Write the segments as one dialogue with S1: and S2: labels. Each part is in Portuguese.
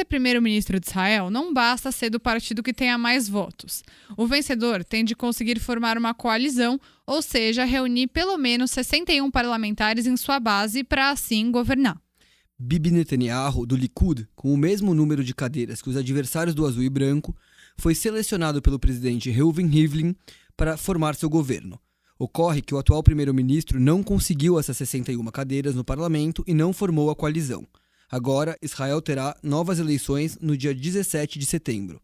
S1: ser primeiro-ministro de Israel, não basta ser do partido que tenha mais votos. O vencedor tem de conseguir formar uma coalizão, ou seja, reunir pelo menos 61 parlamentares em sua base para assim governar.
S2: Bibi Netanyahu, do Likud, com o mesmo número de cadeiras que os adversários do azul e branco, foi selecionado pelo presidente Reuven Rivlin para formar seu governo. Ocorre que o atual primeiro-ministro não conseguiu essas 61 cadeiras no parlamento e não formou a coalizão. Agora, Israel terá novas eleições no dia 17 de setembro.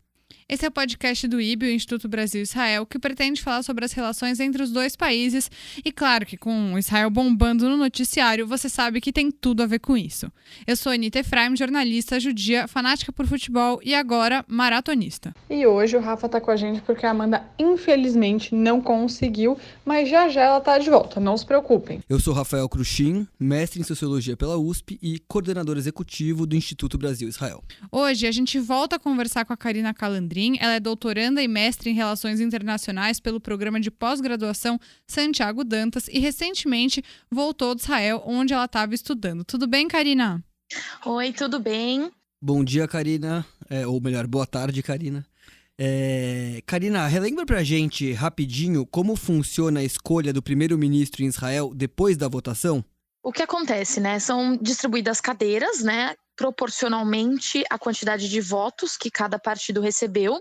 S1: Esse é o podcast do IB, o Instituto Brasil-Israel, que pretende falar sobre as relações entre os dois países. E claro que com Israel bombando no noticiário, você sabe que tem tudo a ver com isso. Eu sou Anita Efraim, jornalista judia, fanática por futebol e agora maratonista.
S3: E hoje o Rafa tá com a gente porque a Amanda, infelizmente, não conseguiu, mas já ela tá de volta, não se preocupem.
S2: Eu sou Rafael Cruxin, mestre em Sociologia pela USP e coordenador executivo do Instituto Brasil-Israel.
S1: Hoje a gente volta a conversar com a Karina Calandrin. Ela é doutoranda e mestre em Relações Internacionais pelo programa de pós-graduação Santiago Dantas e recentemente voltou de Israel, onde ela estava estudando. Tudo bem, Karina?
S4: Oi, tudo bem?
S2: Bom dia, Karina. Ou melhor, boa tarde, Karina. Karina, relembra pra gente rapidinho como funciona a escolha do primeiro-ministro em Israel depois da votação?
S4: O que acontece, né? São distribuídas cadeiras, né? Proporcionalmente à quantidade de votos que cada partido recebeu.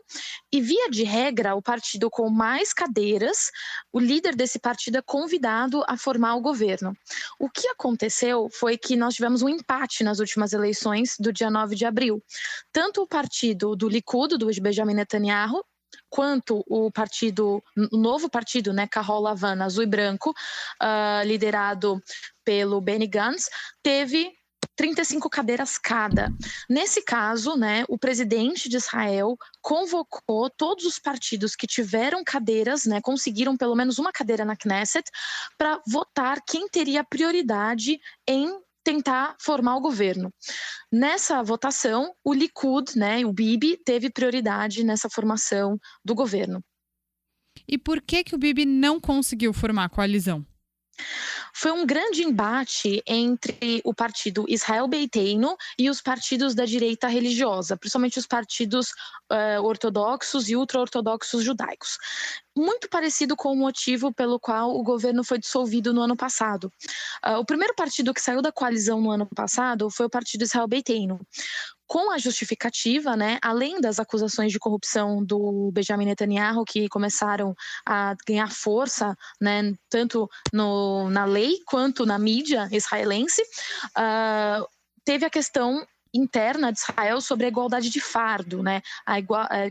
S4: E, via de regra, o partido com mais cadeiras, o líder desse partido é convidado a formar o governo. O que aconteceu foi que nós tivemos um empate nas últimas eleições do dia 9 de abril. Tanto o partido do Likud, do Benjamin Netanyahu, quanto o novo partido, né, Kahol Lavan, azul e branco, liderado pelo Benny Gantz, teve 35 cadeiras cada. Nesse caso, né, o presidente de Israel convocou todos os partidos que tiveram cadeiras, né, conseguiram pelo menos uma cadeira na Knesset, para votar quem teria prioridade em tentar formar o governo. Nessa votação, o Likud, né, o Bibi, teve prioridade nessa formação do governo.
S1: E por que o Bibi não conseguiu formar a coalizão?
S4: Foi um grande embate entre o partido Israel Beiteinu e os partidos da direita religiosa, principalmente os partidos ortodoxos e ultra-ortodoxos judaicos. Muito parecido com o motivo pelo qual o governo foi dissolvido no ano passado. O primeiro partido que saiu da coalizão no ano passado foi o partido Israel Beiteinu. Com a justificativa, né, além das acusações de corrupção do Benjamin Netanyahu, que começaram a ganhar força, né, tanto na lei quanto na mídia israelense, teve a questão interna de Israel sobre a igualdade de fardo, né?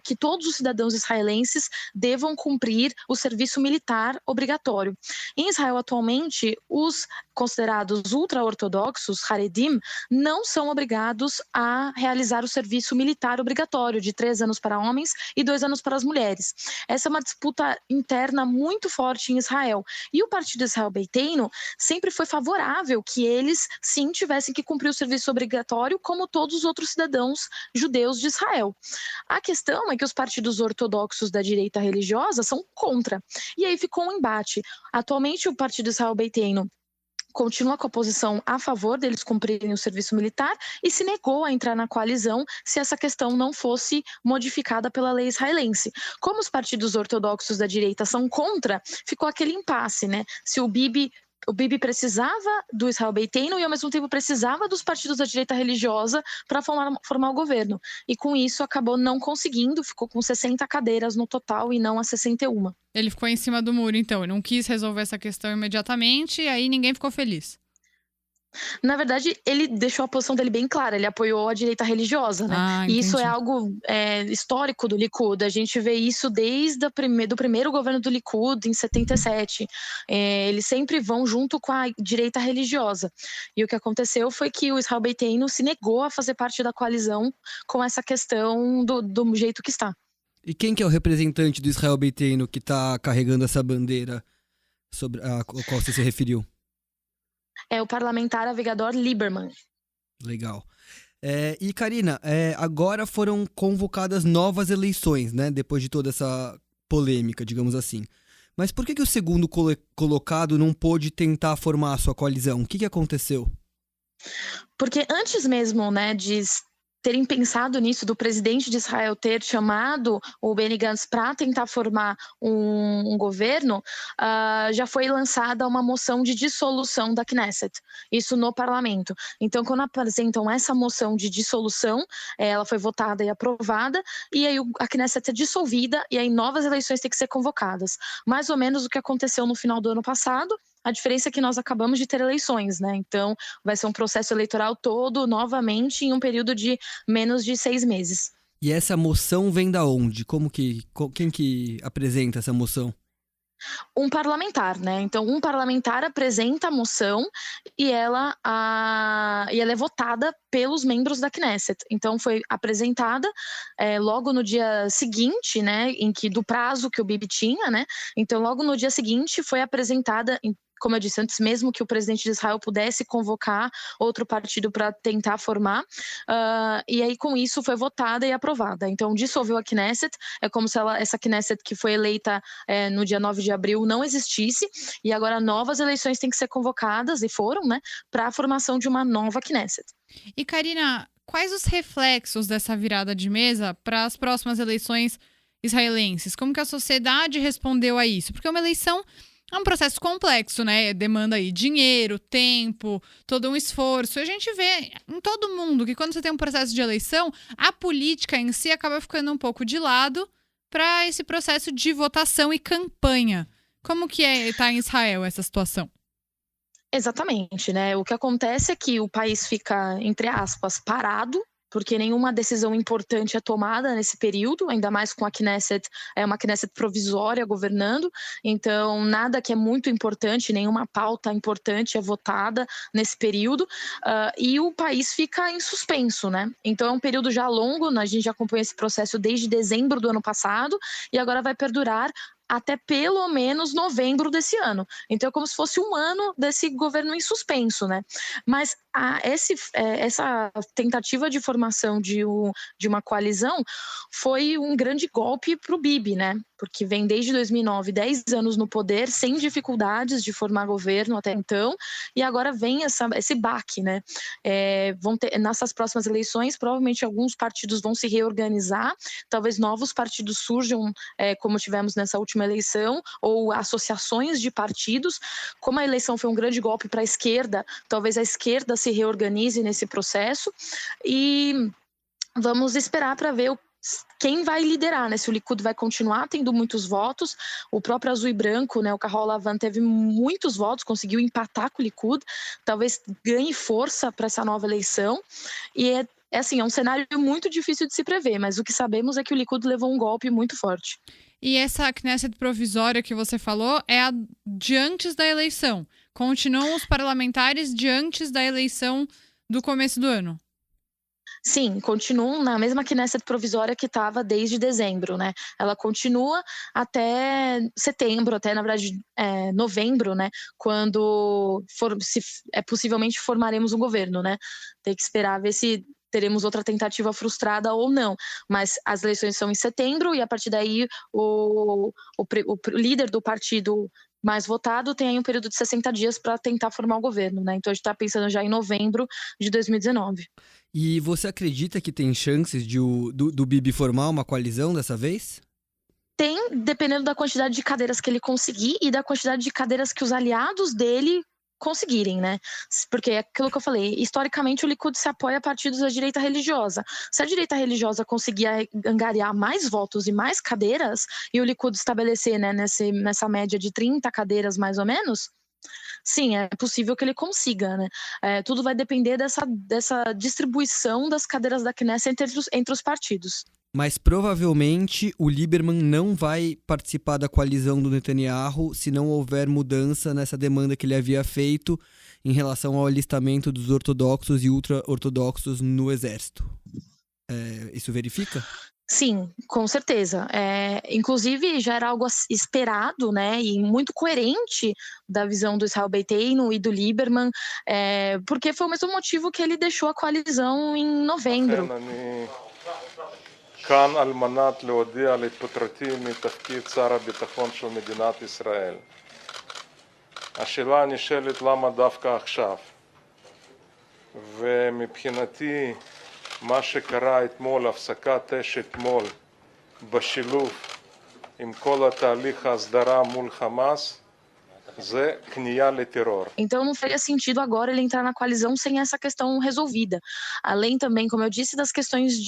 S4: Que todos os cidadãos israelenses devam cumprir o serviço militar obrigatório. Em Israel, atualmente, os considerados ultra-ortodoxos, Haredim, não são obrigados a realizar o serviço militar obrigatório de 3 anos para homens e 2 anos para as mulheres. Essa é uma disputa interna muito forte em Israel. E o partido Israel Beiteinu sempre foi favorável que eles, sim, tivessem que cumprir o serviço obrigatório como todos os outros cidadãos judeus de Israel. A questão é que os partidos ortodoxos da direita religiosa são contra. E aí ficou um embate. Atualmente, o partido Israel Beiteinu continua com a posição a favor deles cumprirem o serviço militar e se negou a entrar na coalizão se essa questão não fosse modificada pela lei israelense. Como os partidos ortodoxos da direita são contra, ficou aquele impasse, né? Se o Bibi precisava do Israel Beiteinu e ao mesmo tempo precisava dos partidos da direita religiosa para formar o governo. E com isso acabou não conseguindo, ficou com 60 cadeiras no total e não as 61.
S1: Ele ficou em cima do muro, então, ele não quis resolver essa questão imediatamente e aí ninguém ficou feliz.
S4: Na verdade, ele deixou a posição dele bem clara, ele apoiou a direita religiosa, né? E isso é algo histórico do Likud, a gente vê isso desde do primeiro governo do Likud, em 77. Eles sempre vão junto com a direita religiosa. E o que aconteceu foi que o Israel Beiteinu se negou a fazer parte da coalizão com essa questão do jeito que está.
S2: E quem que é o representante do Israel Beiteinu que está carregando essa bandeira sobre a qual você se referiu?
S4: É o parlamentar Avigdor Lieberman.
S2: Legal. E Karina, agora foram convocadas novas eleições, né? Depois de toda essa polêmica, digamos assim. Mas por que o segundo colocado não pôde tentar formar a sua coalizão? O que aconteceu?
S4: Porque antes mesmo, né, de terem pensado nisso, do presidente de Israel ter chamado o Benny Gantz para tentar formar um governo, já foi lançada uma moção de dissolução da Knesset, isso no parlamento. Então, quando apresentam essa moção de dissolução, ela foi votada e aprovada, e aí a Knesset é dissolvida, e aí novas eleições têm que ser convocadas. Mais ou menos o que aconteceu no final do ano passado. A diferença é que nós acabamos de ter eleições, né? Então, vai ser um processo eleitoral todo, novamente, em um período de menos de 6 meses.
S2: E essa moção vem da onde? Quem que apresenta essa moção?
S4: Um parlamentar, né? Então, um parlamentar apresenta a moção e ela é votada pelos membros da Knesset. Então, foi apresentada logo no dia seguinte, né? Do prazo que o Bibi tinha, né? Então, logo no dia seguinte foi apresentada, como eu disse antes, mesmo que o presidente de Israel pudesse convocar outro partido para tentar formar, e aí com isso foi votada e aprovada. Então dissolveu a Knesset, é como se essa Knesset que foi eleita no dia 9 de abril não existisse, e agora novas eleições têm que ser convocadas, e foram, né, para a formação de uma nova Knesset.
S1: E Karina, quais os reflexos dessa virada de mesa para as próximas eleições israelenses? Como que a sociedade respondeu a isso? Porque uma eleição é um processo complexo, né? Demanda aí dinheiro, tempo, todo um esforço. E a gente vê em todo mundo que quando você tem um processo de eleição, a política em si acaba ficando um pouco de lado para esse processo de votação e campanha. Como que está em Israel essa situação?
S4: Exatamente, né? O que acontece é que o país fica, entre aspas, parado, porque nenhuma decisão importante é tomada nesse período, ainda mais com a Knesset, uma Knesset provisória governando, então nada que é muito importante, nenhuma pauta importante é votada nesse período, e o país fica em suspenso, né? Então é um período já longo, a gente já acompanha esse processo desde dezembro do ano passado, e agora vai perdurar até pelo menos novembro desse ano. Então é como se fosse um ano desse governo em suspenso, né? Mas essa tentativa de formação de uma coalizão foi um grande golpe para o Bibi, né? Porque vem desde 2009, 10 anos no poder, sem dificuldades de formar governo até então, e agora vem esse baque, né? Nessas próximas eleições, provavelmente alguns partidos vão se reorganizar, talvez novos partidos surjam, como tivemos nessa última eleição, ou associações de partidos. Como a eleição foi um grande golpe para a esquerda, talvez a esquerda se reorganize nesse processo, e vamos esperar para ver quem vai liderar, né? Se o Likud vai continuar tendo muitos votos. O próprio Azul e Branco, né, o Kahol Lavan, teve muitos votos, conseguiu empatar com o Likud, talvez ganhe força para essa nova eleição, e é um cenário muito difícil de se prever, mas o que sabemos é que o Likud levou um golpe muito forte.
S1: E essa Knesset provisória que você falou é a de antes da eleição. Continuam os parlamentares de antes da eleição do começo do ano?
S4: Sim, continuam na mesma Knesset provisória que estava desde dezembro, né? Ela continua até setembro, até, na verdade, novembro, né? Quando possivelmente formaremos um governo, né? Tem que esperar ver se teremos outra tentativa frustrada ou não. Mas as eleições são em setembro, e a partir daí o líder do partido mais votado tem aí um período de 60 dias para tentar formar o governo, né? Então a gente está pensando já em novembro de 2019.
S2: E você acredita que tem chances do Bibi formar uma coalizão dessa vez?
S4: Tem, dependendo da quantidade de cadeiras que ele conseguir e da quantidade de cadeiras que os aliados dele conseguirem, né? Porque é aquilo que eu falei, historicamente o Likud se apoia a partidos da direita religiosa. Se a direita religiosa conseguir angariar mais votos e mais cadeiras, e o Likud estabelecer, né, nessa média de 30 cadeiras mais ou menos, sim, é possível que ele consiga, né? Tudo vai depender dessa distribuição das cadeiras da Knesset entre os partidos.
S2: Mas provavelmente o Lieberman não vai participar da coalizão do Netanyahu se não houver mudança nessa demanda que ele havia feito em relação ao alistamento dos ortodoxos e ultra-ortodoxos no exército. Isso verifica?
S4: Sim, com certeza. Inclusive, já era algo esperado, né, e muito coerente da visão do Israel Beiteinu e do Lieberman, porque foi o mesmo motivo que ele deixou a coalizão em novembro.
S5: כאן על מנת להודיע על התפטרותי מתפקיד שר הביטחון של מדינת ישראל. השאלה הנשאלת למה דווקא עכשיו? ומבחינתי מה שקרה אתמול, הפסקת אש אתמול, בשילוב עם כל התהליך ההסדרה מול חמאס, זה כניעה לטרור.
S4: Então não faria sentido agora ele entrar na coalizão sem essa questão resolvida. Além também, como eu disse, das questões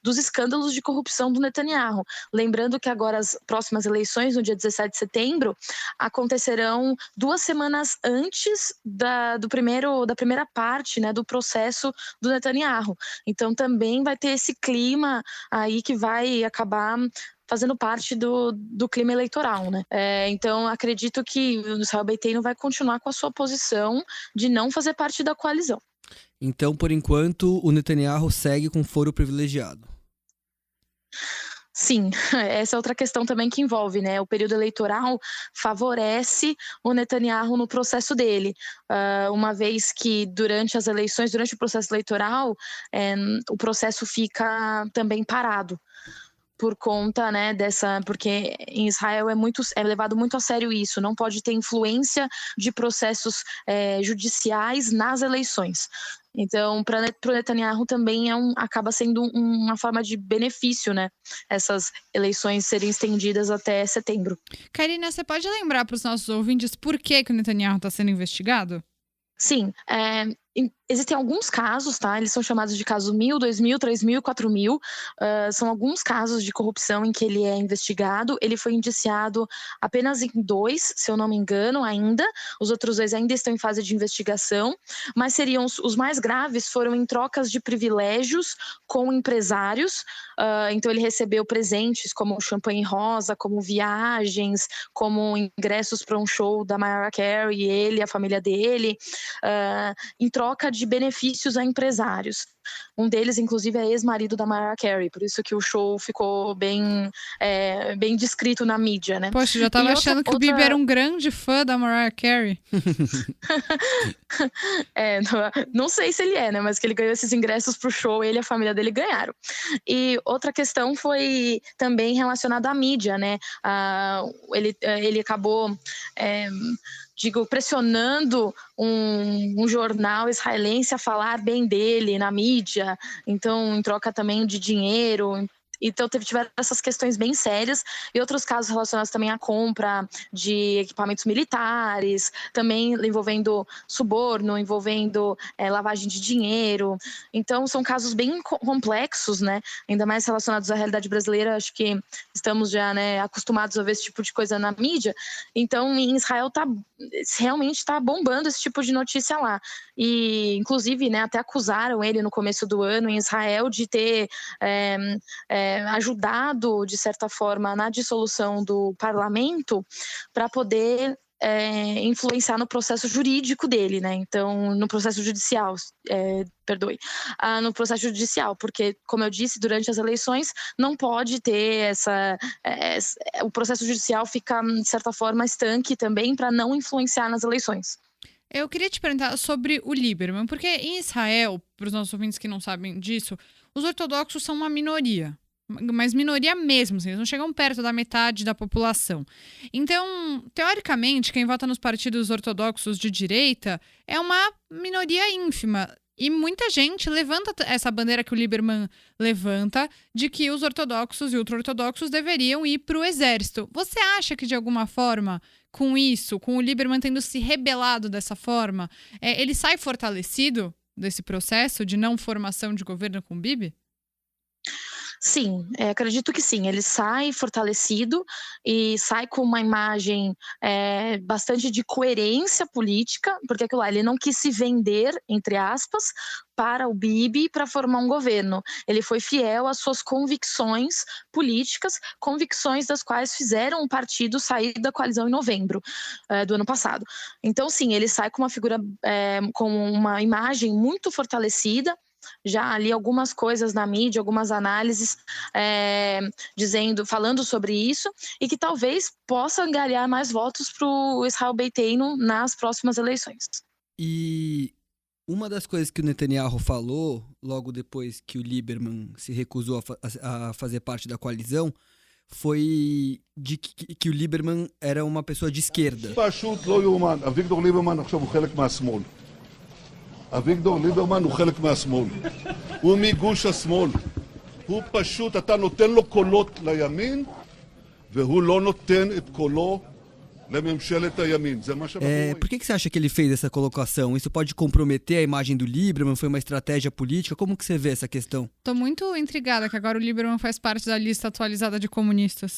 S4: dos escândalos de corrupção do Netanyahu. Lembrando que agora as próximas eleições, no dia 17 de setembro, acontecerão 2 semanas antes da primeira parte, né, do processo do Netanyahu. Então também vai ter esse clima aí que vai acabar fazendo parte do clima eleitoral, né? Então, acredito que o Israel Beiteinu vai continuar com a sua posição de não fazer parte da coalizão.
S2: Então, por enquanto, o Netanyahu segue com foro privilegiado.
S4: Sim, essa é outra questão também que envolve, né? O período eleitoral favorece o Netanyahu no processo dele, uma vez que durante as eleições, durante o processo eleitoral, o processo fica também parado. Por conta, né, porque em Israel é levado muito a sério isso, não pode ter influência de processos judiciais nas eleições. Então, para o Netanyahu também acaba sendo uma forma de benefício, né, essas eleições serem estendidas até setembro.
S1: Karina, você pode lembrar para os nossos ouvintes por que o Netanyahu está sendo investigado?
S4: Sim, existem alguns casos, tá? Eles são chamados de caso 1000, 2000, 3000, 4000. São alguns casos de corrupção em que ele é investigado. Ele foi indiciado apenas em 2, se eu não me engano, ainda. Os outros 2 ainda estão em fase de investigação. Mas seriam os mais graves foram em trocas de privilégios com empresários. Então ele recebeu presentes como champanhe rosa, como viagens, como ingressos para um show da Mariah Carey, ele, a família dele, em troca de benefícios a empresários. Um deles, inclusive, é ex-marido da Mariah Carey, por isso que o show ficou bem descrito na mídia, né?
S1: Poxa, já tava achando que o Bibi era um grande fã da Mariah Carey.
S4: Não sei se ele é, né? Mas que ele ganhou esses ingressos pro show, ele e a família dele ganharam. E outra questão foi também relacionada à mídia, né? Ele acabou pressionando um jornal israelense a falar bem dele na mídia, então em troca também de dinheiro. Então tiveram essas questões bem sérias e outros casos relacionados também à compra de equipamentos militares, também envolvendo suborno, envolvendo lavagem de dinheiro. Então são casos bem complexos, né? Ainda mais relacionados à realidade brasileira. Acho que estamos já, né, acostumados a ver esse tipo de coisa na mídia. Então em Israel realmente está bombando esse tipo de notícia lá. E inclusive, né, até acusaram ele no começo do ano em Israel de ter ajudado, de certa forma, na dissolução do parlamento para poder influenciar no processo jurídico dele, né? Então, no processo judicial, no processo judicial, porque, como eu disse, durante as eleições não pode ter o processo judicial fica, de certa forma, estanque também para não influenciar nas eleições.
S1: Eu queria te perguntar sobre o Lieberman, porque em Israel, para os nossos ouvintes que não sabem disso, os ortodoxos são uma minoria. Mas minoria mesmo, assim, eles não chegam perto da metade da população. Então, teoricamente, quem vota nos partidos ortodoxos de direita é uma minoria ínfima. E muita gente levanta essa bandeira que o Lieberman levanta de que os ortodoxos e ultra-ortodoxos deveriam ir para o exército. Você acha que, de alguma forma, com isso, com o Lieberman tendo se rebelado dessa forma, ele sai fortalecido desse processo de não formação de governo com o Bibi?
S4: Sim, acredito que sim. Ele sai fortalecido e sai com uma imagem bastante de coerência política, porque aquilo lá, ele não quis se vender, entre aspas, para o Bibi para formar um governo. Ele foi fiel às suas convicções políticas, convicções das quais fizeram o partido sair da coalizão em novembro do ano passado. Então, sim, ele sai com uma figura, com uma imagem muito fortalecida. Já li algumas coisas na mídia, algumas análises falando sobre isso e que talvez possa angariar mais votos para o Israel Beiteinu nas próximas eleições.
S2: E uma das coisas que o Netanyahu falou logo depois que o Lieberman se recusou a fazer parte da coalizão foi de que o Lieberman era uma pessoa de esquerda.
S6: פשוט לא יאומן. אביגדור ליברמן עכשיו הוא חלק מהשמאל. אביגדור ליברמן הוא חלק מהשמאל. ומגוש השמאל. הוא פשוט, אתה נותן לו קולות לימין, והוא לא נותן את קולו לממשלת הימין. זה מה שאנחנו רואים.
S2: Por que você acha que ele fez essa colocação? Isso pode comprometer a imagem do Lieberman? Foi uma estratégia política? Como que você vê essa questão?
S1: Tô muito intrigada que agora o Lieberman faz parte da lista atualizada de comunistas.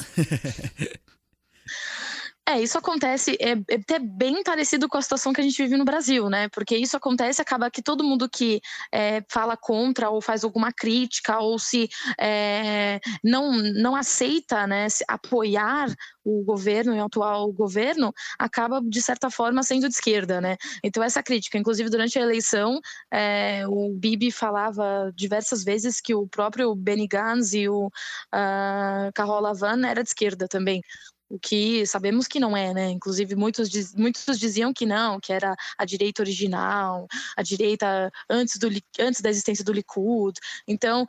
S4: Isso acontece, é até bem parecido com a situação que a gente vive no Brasil, né? Porque isso acontece, acaba que todo mundo que fala contra ou faz alguma crítica ou se não aceita, né, apoiar o governo e o atual governo, acaba, de certa forma, sendo de esquerda, né? Então essa crítica, inclusive durante a eleição, o Bibi falava diversas vezes que o próprio Benny Gantz e o Carola Lavand era de esquerda também. O que sabemos que não é, né? Inclusive, muitos diziam que não, que era a direita original, a direita antes da existência do Likud. Então,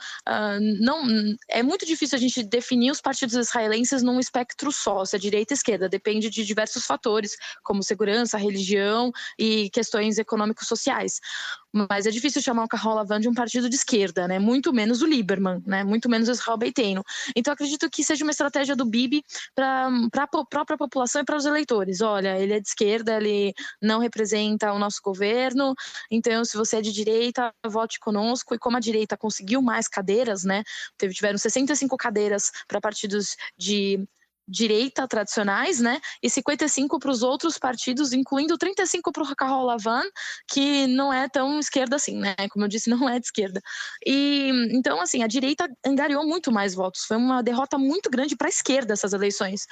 S4: não, é muito difícil a gente definir os partidos israelenses num espectro só, se é direita ou esquerda. Depende de diversos fatores, como segurança, religião e questões econômico-sociais. Mas é difícil chamar o Carola Lavand de um partido de esquerda, né? Muito menos o Lieberman, né? Muito menos o Israel Beiteinu. Então, acredito que seja uma estratégia do Bibi para a própria população e para os eleitores. Olha, ele é de esquerda, ele não representa o nosso governo, então se você é de direita, vote conosco. E como a direita conseguiu mais cadeiras, né? Tiveram 65 cadeiras para partidos de direita tradicionais, né? E 55 para os outros partidos, incluindo 35 para o Carola Lavand, que não é tão esquerda assim, né? Como eu disse, não é de esquerda. E então, assim, a direita angariou muito mais votos. Foi uma derrota muito grande para a esquerda essas eleições.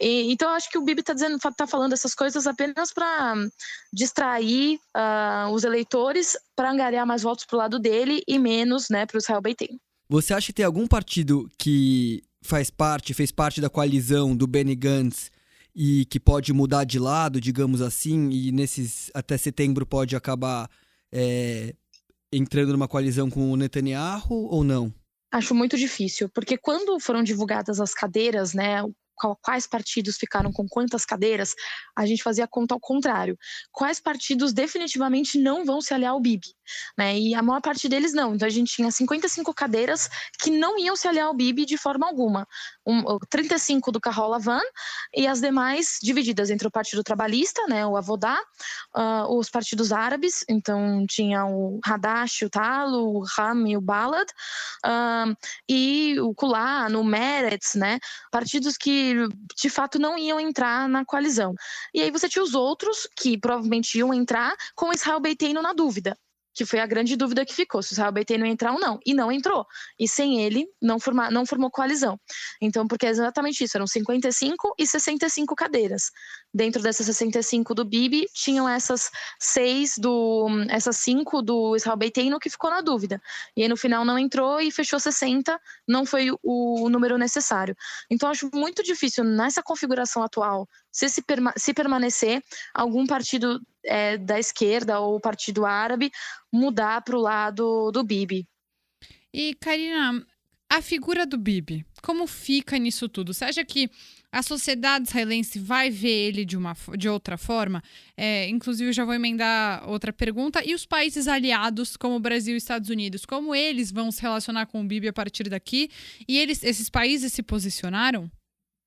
S4: Então, eu acho que o Bibi tá falando essas coisas apenas para distrair os eleitores, para angariar mais votos para o lado dele e menos, né, para o Israel Beiteinu.
S2: Você acha que tem algum partido que fez parte da coalizão do Benny Gantz e que pode mudar de lado, digamos assim, e até setembro pode acabar entrando numa coalizão com o Netanyahu ou não?
S4: Acho muito difícil, porque quando foram divulgadas as cadeiras, né, quais partidos ficaram com quantas cadeiras, a gente fazia a conta ao contrário. Quais partidos definitivamente não vão se aliar ao Bibi, né? E a maior parte deles não. Então a gente tinha 55 cadeiras que não iam se aliar ao Bibi de forma alguma. 35 do Carola Lavand e as demais divididas entre o Partido Trabalhista, né, o Avodá, os partidos árabes, então tinha o Hadash, o Tal, o Ram e o Balad, e o Kulan, o Meretz, né, partidos que de fato não iam entrar na coalizão. E aí você tinha os outros que provavelmente iam entrar com Israel Beiteinu na dúvida, que foi a grande dúvida que ficou, se o Israel Beiteinu ia entrar ou não. E não entrou. E sem ele, não formou coalizão. Então, porque é exatamente isso, eram 55 e 65 cadeiras. Dentro dessas 65 do Bibi, tinham essas 5 do Israel Beiteinu que ficou na dúvida. E aí, no final, não entrou e fechou 60, não foi o número necessário. Então, acho muito difícil, nessa configuração atual, se permanecer algum partido da esquerda ou partido árabe mudar para o lado do Bibi.
S1: E, Karina, a figura do Bibi, como fica nisso tudo? Você acha que a sociedade israelense vai ver ele de outra forma? Inclusive, eu já vou emendar outra pergunta. E os países aliados, como o Brasil e Estados Unidos, como eles vão se relacionar com o Bibi a partir daqui? E esses países se posicionaram?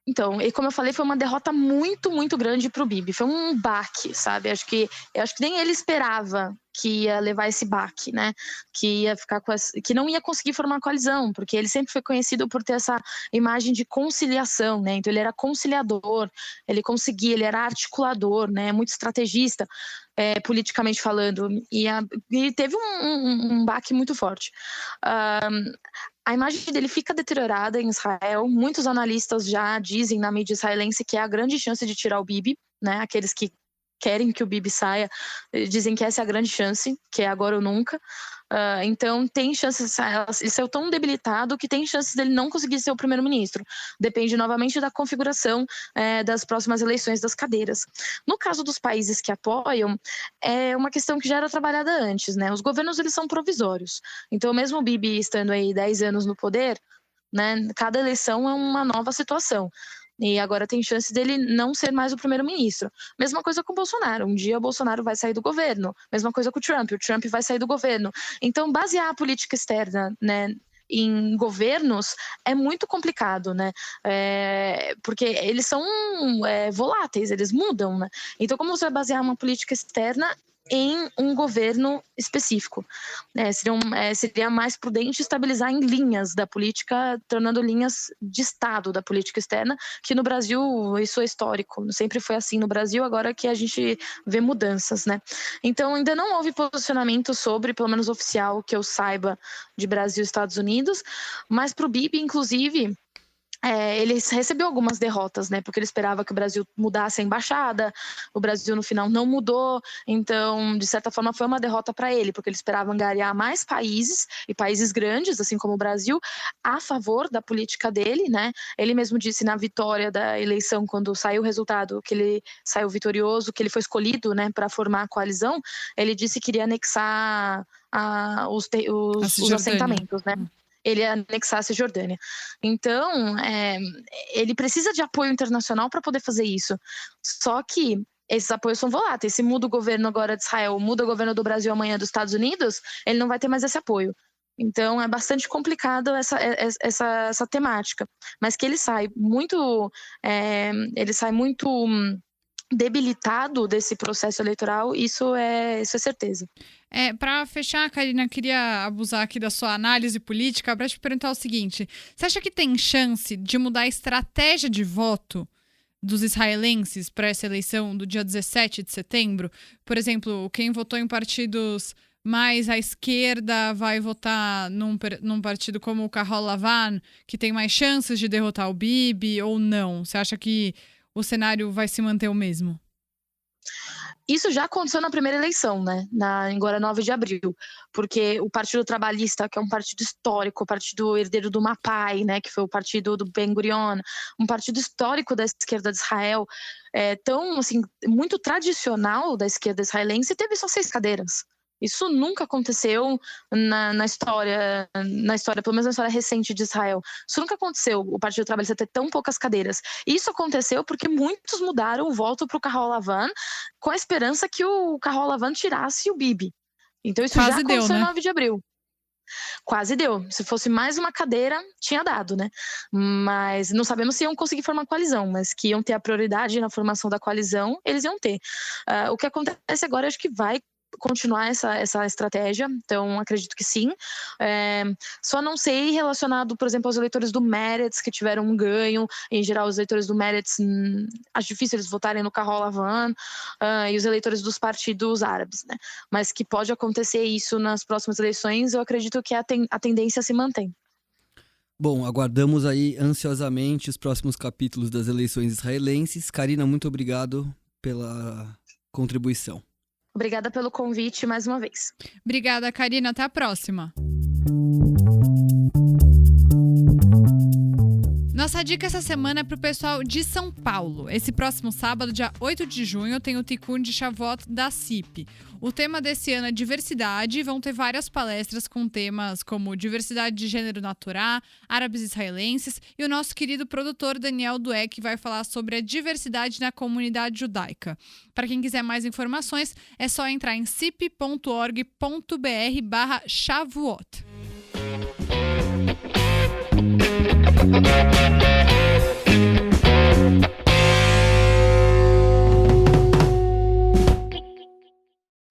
S4: Então, e como eu falei, foi uma derrota muito, muito grande para o Bibi. Foi um baque, sabe? Eu acho que nem ele esperava que ia levar esse baque, né? Que ia ficar que não ia conseguir formar coalizão, porque ele sempre foi conhecido por ter essa imagem de conciliação, né? Então ele era conciliador, ele era articulador, né? Muito estrategista, politicamente falando, e teve um baque muito forte. A imagem dele fica deteriorada em Israel. Muitos analistas já dizem na mídia israelense que é a grande chance de tirar o Bibi, né? Aqueles que querem que o Bibi saia dizem que essa é a grande chance, que é agora ou nunca. Então tem chances, ele saiu tão debilitado que tem chances dele não conseguir ser o primeiro-ministro. Depende novamente da configuração das próximas eleições das cadeiras. No caso dos países que apoiam, é uma questão que já era trabalhada antes, né? Os governos, eles são provisórios. Então mesmo o Bibi estando aí 10 anos no poder, né, cada eleição é uma nova situação. E agora tem chance dele não ser mais o primeiro-ministro. Mesma coisa com o Bolsonaro. Um dia o Bolsonaro vai sair do governo. Mesma coisa com o Trump vai sair do governo. Então, basear a política externa, né, em governos é muito complicado, né? Porque eles são voláteis, eles mudam, né? Então, como você vai basear uma política externa em um governo específico? Seria mais prudente estabilizar em linhas da política, tornando linhas de Estado da política externa, que no Brasil isso é histórico, sempre foi assim no Brasil, agora que a gente vê mudanças, né? Então ainda não houve posicionamento sobre, pelo menos oficial, que eu saiba, de Brasil e Estados Unidos, mas para o Bibi, inclusive, ele recebeu algumas derrotas, né? Porque ele esperava que o Brasil mudasse a embaixada, o Brasil no final não mudou, então de certa forma foi uma derrota para ele, porque ele esperava angariar mais países, e países grandes, assim como o Brasil, a favor da política dele, né? Ele mesmo disse na vitória da eleição, quando saiu o resultado, que ele saiu vitorioso, que ele foi escolhido, né, para formar a coalizão, ele disse que iria anexar os assentamentos, né? Ele anexar a Cisjordânia. Então, ele precisa de apoio internacional para poder fazer isso. Só que esses apoios são voláteis. Se muda o governo agora de Israel, muda o governo do Brasil amanhã dos Estados Unidos, ele não vai ter mais esse apoio. Então, é bastante complicado essa temática. Mas que ele sai muito debilitado desse processo eleitoral, isso é certeza.
S1: Para fechar, Karina, queria abusar aqui da sua análise política para te perguntar o seguinte: você acha que tem chance de mudar a estratégia de voto dos israelenses para essa eleição do dia 17 de setembro? Por exemplo, quem votou em partidos mais à esquerda vai votar num partido como o Kahol Lavan, que tem mais chances de derrotar o Bibi, ou não? Você acha que o cenário vai se manter o mesmo?
S4: Isso já aconteceu na primeira eleição, né? Agora 9 de abril. Porque o Partido Trabalhista, que é um partido histórico, o partido herdeiro do Mapai, né? Que foi o partido do Ben-Gurion, um partido histórico da esquerda de Israel, tão, assim, muito tradicional da esquerda israelense, teve só 6 cadeiras. Isso nunca aconteceu na história, pelo menos na história recente de Israel. Isso nunca aconteceu, o Partido Trabalhista ter tão poucas cadeiras. Isso aconteceu porque muitos mudaram o voto para o Kahol Lavan com a esperança que o Kahol Lavan tirasse o Bibi. Então isso quase já aconteceu em 9 de abril. Quase deu. Se fosse mais uma cadeira, tinha dado, né? Mas não sabemos se iam conseguir formar coalizão, mas que iam ter a prioridade na formação da coalizão, eles iam ter. O que acontece agora, acho que vai continuar essa estratégia, então acredito que sim. Só não sei relacionado, por exemplo, aos eleitores do Meretz, que tiveram um ganho. Em geral, os eleitores do Meretz, acho difícil eles votarem no Kahol Lavan, e os eleitores dos partidos árabes, né? Mas que pode acontecer isso nas próximas eleições, eu acredito que a tendência se mantém.
S2: Bom, aguardamos aí ansiosamente os próximos capítulos das eleições israelenses. Karina, muito obrigado pela contribuição.
S4: Obrigada pelo convite mais uma vez.
S1: Obrigada, Karina. Até a próxima. Nossa dica essa semana é pro pessoal de São Paulo. Esse próximo sábado, dia 8 de junho, tem o Tikkun de Shavuot da CIP. O tema desse ano é diversidade, e vão ter várias palestras com temas como diversidade de gênero na Torá, árabes israelenses, e o nosso querido produtor Daniel Dueck vai falar sobre a diversidade na comunidade judaica. Para quem quiser mais informações, é só entrar em cip.org.br/Shavuot.